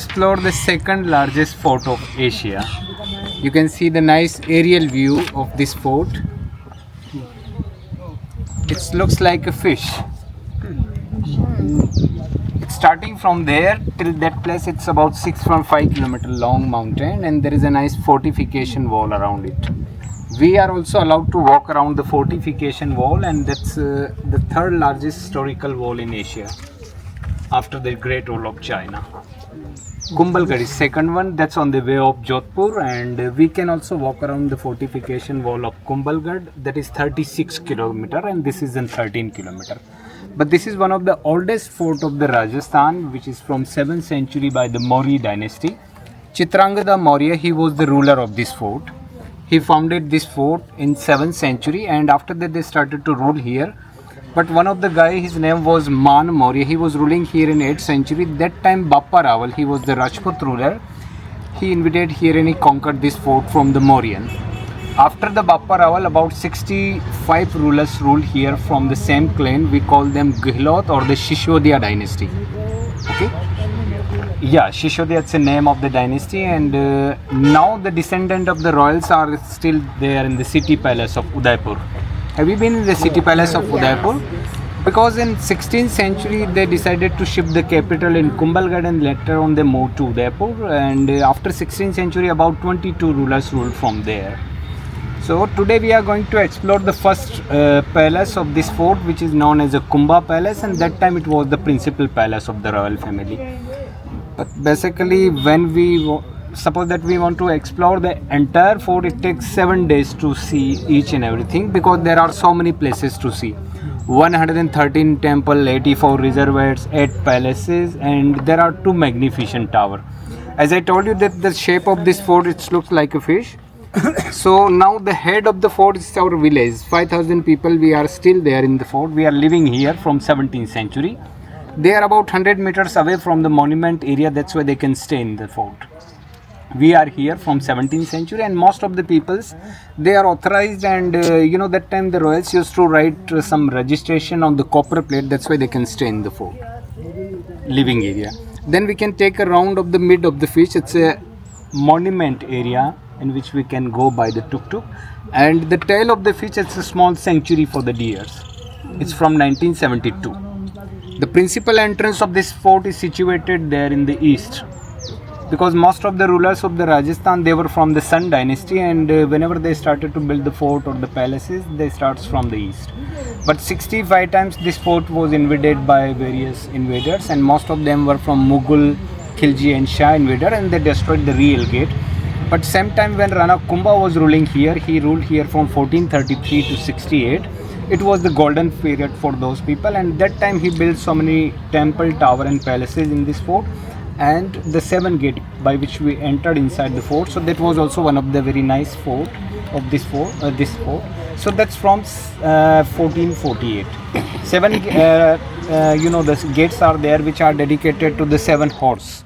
explore the second largest fort of Asia. You can see the nice aerial view of this fort. It looks like a fish. It's starting from there till that place. It's about 6.5 kilometer long mountain, and there is a nice fortification wall around it. We are also allowed to walk around the fortification wall, and that's the third largest historical wall in Asia after the Great Wall of China. Kumbhalgarh is second one, that's on the way of Jodhpur, and we can also walk around the fortification wall of Kumbhalgarh, that is 36 kilometer, and this is in 13 kilometer. But this is one of the oldest fort of the Rajasthan, which is from 7th century by the Maurya dynasty. Chittorgarh Maurya, he was the ruler of this fort. He founded this fort in 7th century, and after that they started to rule here. But one of the guy, his name was Man Maurya, he was ruling here in 8th century. That time Bappa Rawal, he was the Rajput ruler. He invaded here and he conquered this fort from the Mauryan. After the Bappa Rawal, about 65 rulers ruled here from the same clan. We call them Gihlot or the Shishodya dynasty. Okay? Yeah, Shishodya is the name of the dynasty, and now the descendant of the royals are still there in the city palace of Udaipur. Have you been in the city palace of Udaipur? Because in 16th century they decided to shift the capital in Kumbhalgarh, and later on they moved to Udaipur, and after 16th century about 22 rulers ruled from there. So today we are going to explore the first palace of this fort, which is known as the Kumbha Palace, and that time it was the principal palace of the royal family. But basically when we suppose that we want to explore the entire fort, it takes 7 days to see each and everything, because there are so many places to see. 113 temple, 84 reservoirs, 8 palaces, and there are 2 magnificent towers. As I told you that the shape of this fort, it looks like a fish. So now the head of the fort is our village. 5,000 people, we are still there in the fort. We are living here from 17th century. They are about 100 meters away from the monument area, that's why they can stay in the fort. We are here from 17th century, and most of the peoples, they are authorized, and that time the royals used to write some registration on the copper plate, that's why they can stay in the fort living area. Then we can take a round of the mid of the fish. It's a monument area in which we can go by the tuk-tuk, and the tail of the fish, it's a small sanctuary for the deers. It's from 1972. The principal entrance of this fort is situated there in the east, because most of the rulers of the Rajasthan, they were from the Sun dynasty, and whenever they started to build the fort or the palaces, they starts from the east. But 65 times this fort was invaded by various invaders, and most of them were from Mughal, Khilji and Shah invader, and they destroyed the real gate. But same time when Rana Kumbha was ruling here, he ruled here from 1433 to 68. It was the golden period for those people, and that time he built so many temple, tower and palaces in this fort, and the 7 gate by which we entered inside the fort. So that was also one of the very nice fort of this fort. So that's from 1448. 7 the gates are there which are dedicated to the 7 horse.